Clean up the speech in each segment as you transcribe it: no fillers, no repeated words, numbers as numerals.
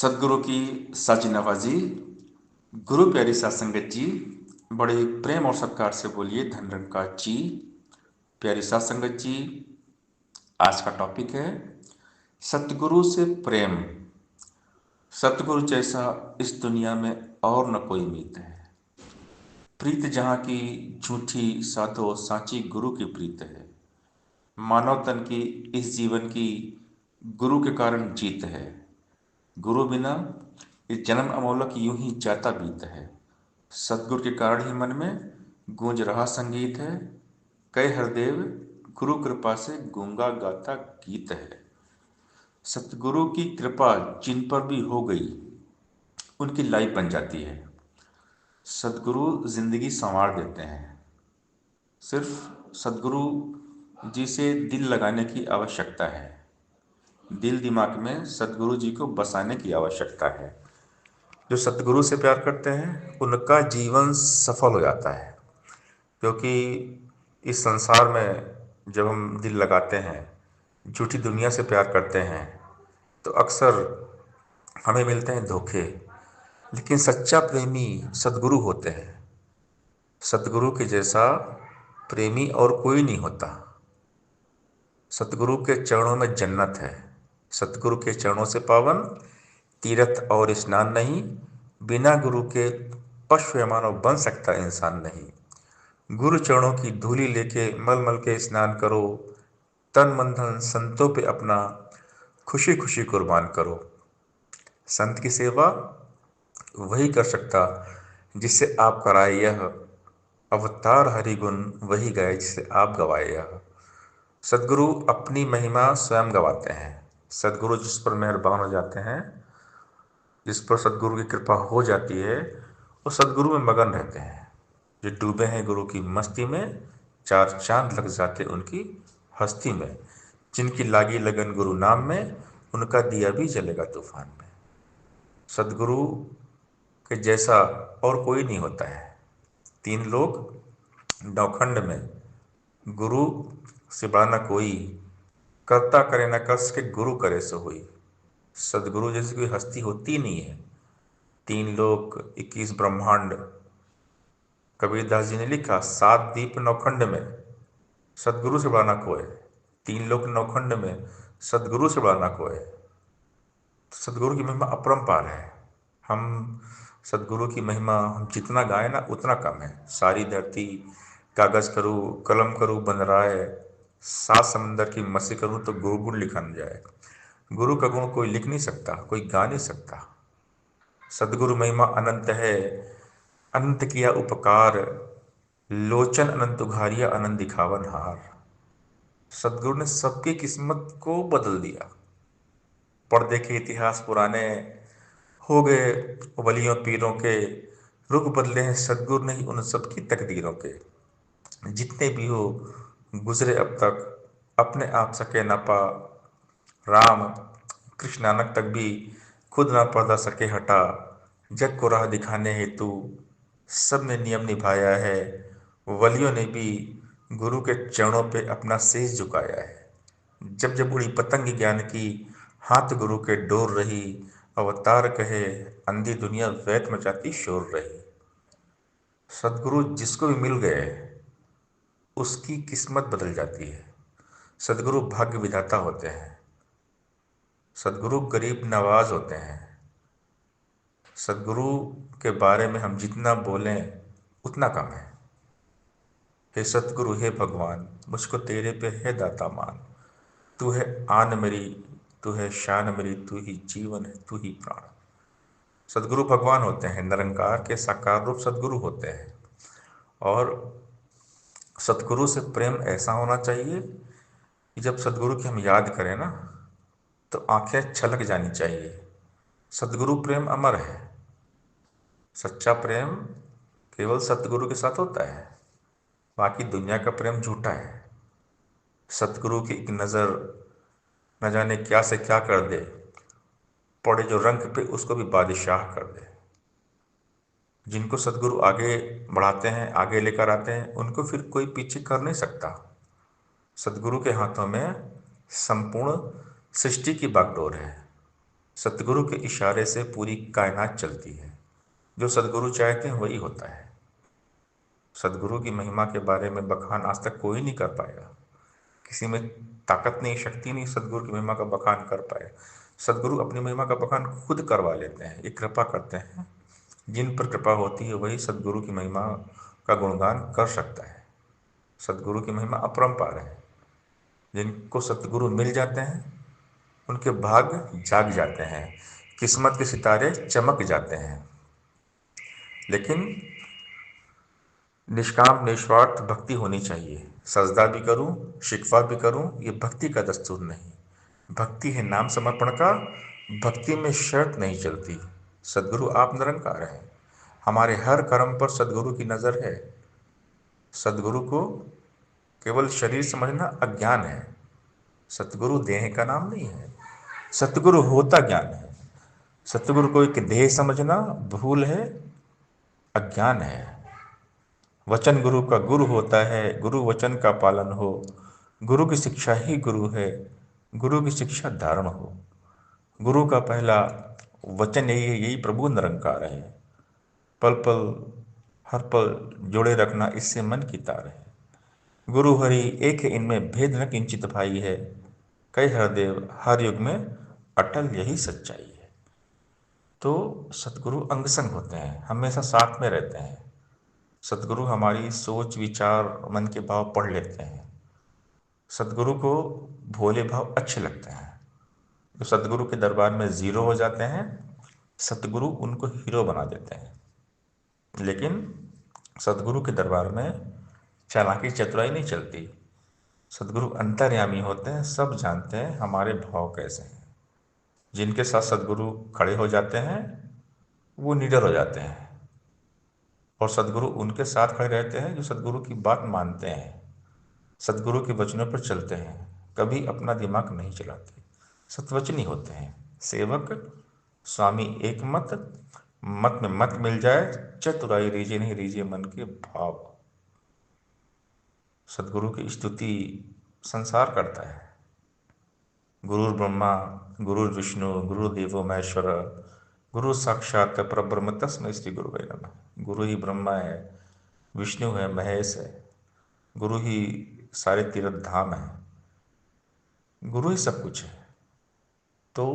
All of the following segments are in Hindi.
सदगुरु की साजी नवाजी। गुरु प्यारी सात संगत जी, बड़े प्रेम और सत्कार से बोलिए धन निरंकार जी। प्यारी सात संगत जी, आज का टॉपिक है सतगुरु से प्रेम। सतगुरु जैसा इस दुनिया में और न कोई मीत है। प्रीत जहाँ की झूठी साधो सांची गुरु की प्रीत है। मानव तन की इस जीवन की गुरु के कारण जीत है। गुरु बिना ये जन्म अमोलक यूं ही जाता बीत है। सतगुरु के कारण ही मन में गूंज रहा संगीत है। कई हरदेव गुरु कृपा से गूंगा गाता गीत है। सतगुरु की कृपा जिन पर भी हो गई उनकी लाइफ बन जाती है। सतगुरु जिंदगी संवार देते हैं। सिर्फ सतगुरु जी से दिल लगाने की आवश्यकता है। दिल दिमाग में सतगुरु जी को बसाने की आवश्यकता है। जो सतगुरु से प्यार करते हैं उनका जीवन सफल हो जाता है। क्योंकि इस संसार में जब हम दिल लगाते हैं, झूठी दुनिया से प्यार करते हैं, तो अक्सर हमें मिलते हैं धोखे। लेकिन सच्चा प्रेमी सतगुरु होते हैं। सतगुरु के जैसा प्रेमी और कोई नहीं होता। सतगुरु के चरणों में जन्नत है। सतगुरु के चरणों से पावन तीर्थ और स्नान नहीं। बिना गुरु के पशु या मानव बन सकता इंसान नहीं। गुरु चरणों की धूली लेके मल मल के स्नान करो। तन मन धन संतों पे अपना खुशी खुशी कुर्बान करो। संत की सेवा वही कर सकता जिससे आप कराए यह। अवतार हरि गुण वही गाए जिससे आप गवाए यह। सदगुरु अपनी महिमा स्वयं गवाते हैं। सदगुरु जिस पर मेहरबान हो जाते हैं, जिस पर सदगुरु की कृपा हो जाती है, वो सदगुरु में मगन रहते हैं। जो डूबे हैं गुरु की मस्ती में, चार चांद लग जाते उनकी हस्ती में। जिनकी लागी लगन गुरु नाम में, उनका दिया भी जलेगा तूफान में। सदगुरु के जैसा और कोई नहीं होता है। तीन लोग नौखंड में, गुरु से बड़ा न कोई। करता करे न कस के गुरु करे सो हुई। सदगुरु जैसी कोई हस्ती होती नहीं है। तीन लोक 21 ब्रह्मांड। कबीरदास जी ने लिखा, सात दीप नौखंड में, सदगुरु से बड़ा ना कोय। तीन लोक नौखंड में, सदगुरु से बड़ा ना कोय। सदगुरु की महिमा अपरंपार है। हम सदगुरु की महिमा हम जितना गाए ना उतना कम है। सारी धरती कागज करूँ कलम करूँ बन रहा है। सात समंदर की मसी करूँ तो गुरु गुण लिखा न जाए। गुरु का गुण कोई लिख नहीं सकता, कोई गा नहीं सकता। सदगुरु महिमा अनंत है। अनंत किया उपकार, लोचन अनंत उघारिया अनंत दिखावन हार। सदगुरु ने सबकी किस्मत को बदल दिया। पढ़ देखे इतिहास पुराने, हो गए वलियों पीरों के। रुख बदले हैं सदगुरु ने ही उन सबकी तकदीरों के। जितने भी हो गुजरे अब तक, अपने आप सके न पा। राम कृष्ण नानक तक भी खुद ना पर्दा सके हटा। जग को राह दिखाने हेतु सब ने नियम निभाया है। वलियों ने भी गुरु के चरणों पे अपना शीश झुकाया है। जब जब उड़ी पतंग ज्ञान की, हाथ गुरु के डोर रही। अवतार कहे अंधी दुनिया वैत मचाती शोर रही। सदगुरु जिसको भी मिल गए उसकी किस्मत बदल जाती है। सदगुरु भाग्य विधाता होते हैं। सदगुरु गरीब नवाज होते हैं। सदगुरु के बारे में हम जितना बोलें उतना कम है। हे सतगुरु हे भगवान, मुझको तेरे पे है दाता मान। तू है आन मेरी, तू है शान मेरी, तू ही जीवन है, तू ही प्राण। सदगुरु भगवान होते हैं, निरंकार के साकार रूप सदगुरु होते हैं। और सदगुरु से प्रेम ऐसा होना चाहिए कि जब सदगुरु की हम याद करें ना, तो आंखें छलक जानी चाहिए। सदगुरु प्रेम अमर है। सच्चा प्रेम केवल सतगुरु के साथ होता है। बाकी दुनिया का प्रेम झूठा है। सतगुरु की एक नज़र न जाने क्या से क्या कर दे, पड़े जो रंग पे उसको भी बादशाह कर दे। जिनको सतगुरु आगे बढ़ाते हैं, आगे लेकर आते हैं, उनको फिर कोई पीछे कर नहीं सकता। सतगुरु के हाथों में संपूर्ण सृष्टि की बागडोर है। सतगुरु के इशारे से पूरी कायनात चलती है। जो सदगुरु चाहते हैं वही होता है। सदगुरु की महिमा के बारे में बखान आज तक कोई नहीं कर पाया। किसी में ताकत नहीं, शक्ति नहीं, सदगुरु की महिमा का बखान कर पाए। सदगुरु अपनी महिमा का बखान खुद करवा लेते हैं, ये कृपा करते हैं। जिन पर कृपा होती है वही सदगुरु की महिमा का गुणगान कर सकता है। सदगुरु की महिमा अपरंपार है। जिनको सतगुरु मिल जाते हैं उनके भाग्य जाग जाते हैं, किस्मत के सितारे चमक जाते हैं। लेकिन निष्काम निस्वार्थ भक्ति होनी चाहिए। सजदा भी करूं, शिकवा भी करूं, ये भक्ति का दस्तूर नहीं। भक्ति है नाम समर्पण का, भक्ति में शर्त नहीं चलती। सदगुरु आप निरंकार हैं, हमारे हर कर्म पर सदगुरु की नज़र है। सदगुरु को केवल शरीर समझना अज्ञान है। सतगुरु देह का नाम नहीं है, सतगुरु होता ज्ञान है। सतगुरु को एक देह समझना भूल है, अज्ञान है। वचन गुरु का गुरु होता है, गुरु वचन का पालन हो। गुरु की शिक्षा ही गुरु है, गुरु की शिक्षा धारण हो। गुरु का पहला वचन यही है, यही प्रभु निरंकार है। पल पल हर पल जोड़े रखना, इससे मन की तार है। गुरु हरि एक है, इनमें भेद न किंचित भाई है। कई हरदेव हर युग में अटल यही सच्चाई है। तो सतगुरु अंग संग होते हैं, हमेशा साथ में रहते हैं। सतगुरु हमारी सोच विचार मन के भाव पढ़ लेते हैं। सतगुरु को भोले भाव अच्छे लगते हैं। जो सतगुरु के दरबार में जीरो हो जाते हैं, सतगुरु उनको हीरो बना देते हैं। लेकिन सतगुरु के दरबार में चालाकी चतुराई नहीं चलती। सतगुरु अंतर्यामी होते हैं, सब जानते हैं हमारे भाव कैसे हैं। जिनके साथ सतगुरु खड़े हो जाते हैं वो निडर हो जाते हैं, और सतगुरु उनके साथ खड़े रहते हैं जो सतगुरु की बात मानते हैं, सतगुरु के वचनों पर चलते हैं, कभी अपना दिमाग नहीं चलाते, सतवचनी होते हैं। सेवक स्वामी एक मत, मत में मत मिल जाए, चतुराई रीझे नहीं रीझे मन के भाव। सतगुरु की स्तुति संसार करता है। गुरु ब्रह्मा गुरु विष्णु गुरुदेवो महेश्वर, गुरु साक्षात परब्रह्म तस्मै श्री गुरुवे नमः। गुरु ही ब्रह्मा है, विष्णु है, महेश है। गुरु ही सारे तीर्थ धाम है, गुरु ही सब कुछ है। तो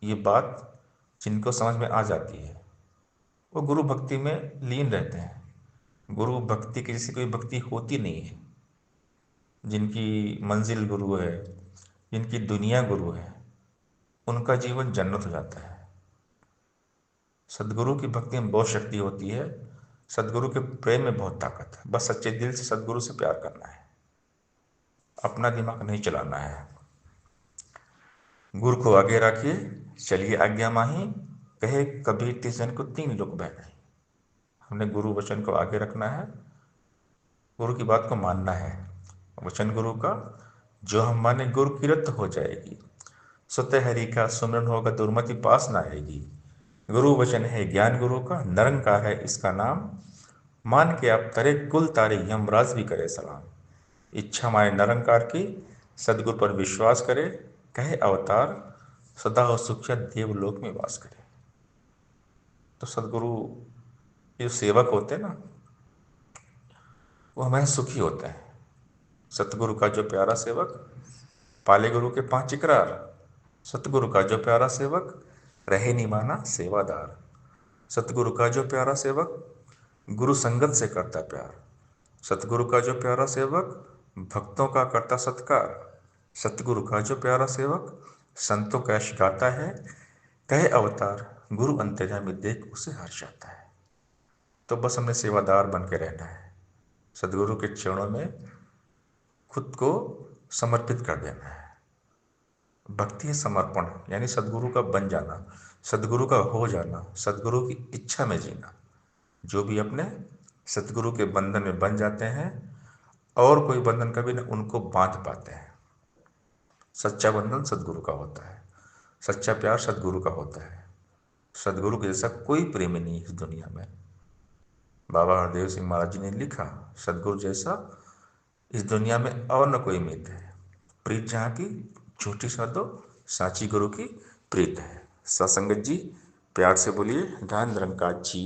ये बात जिनको समझ में आ जाती है वो गुरु भक्ति में लीन रहते हैं। गुरु भक्ति की जैसी कोई भक्ति होती नहीं है। जिनकी मंजिल गुरु है, जिनकी दुनिया गुरु है, उनका जीवन जन्नत हो जाता है। सदगुरु की भक्ति में बहुत शक्ति होती है। सदगुरु के प्रेम में बहुत ताकत है। बस सच्चे दिल से सदगुरु से प्यार करना है, अपना दिमाग नहीं चलाना है। गुरु को आगे रखिए, चलिए आज्ञा माही, कहे कबीर तिस जन को तीन लोक बह नहीं। हमने गुरु वचन को आगे रखना है, गुरु की बात को मानना है। वचन गुरु का जो हम माने गुरु की रत हो जाएगी। सुत हरि का सुमरन होगा, दुर्मति पास ना आएगी। गुरु वचन है ज्ञान गुरु का, निरंकार है इसका नाम। मान के आप तरे कुल तारे, यमराज भी करे सलाम। इच्छा माने निरंकार की, सदगुरु पर विश्वास करे। कहे अवतार सदा हो सुखिया, देवलोक में वास करे। तो सदगुरु जो सेवक होते हैं ना, वो हमें सुखी होते हैं। सतगुरु का जो प्यारा सेवक, पाले गुरु के पांच इकरार। सतगुरु का जो प्यारा सेवक, रहे निमाना सेवादार। सतगुरु का जो प्यारा सेवक, गुरु संगत से करता प्यार। सतगुरु का जो प्यारा सेवक, भक्तों का करता सत्कार। सतगुरु का जो प्यारा सेवक, संतों का यश गाता है। कहे अवतार गुरु अंतर्यामी, देख उसे हर्ष आता है। तो बस हमें सेवादार बन के रहना है, सदगुरु के चरणों में खुद को समर्पित कर देना है। भक्ति है समर्पण, यानी सदगुरु का बन जाना, सदगुरु का हो जाना, सदगुरु की इच्छा में जीना। जो भी अपने सतगुरु के बंधन में बन जाते हैं, और कोई बंधन कभी न उनको बांध पाते हैं। सच्चा बंधन सदगुरु का होता है, सच्चा प्यार सदगुरु का होता है। सदगुरु के जैसा कोई प्रेमी नहीं इस दुनिया में। बाबा हरदेव सिंह महाराज जी ने लिखा, सदगुरु जैसा इस दुनिया में और न कोई मित है। प्रीत जहाँ की झूठी साधो, साची गुरु की प्रीत है। सत्संगत जी प्यार से बोलिए धन निरंकार जी।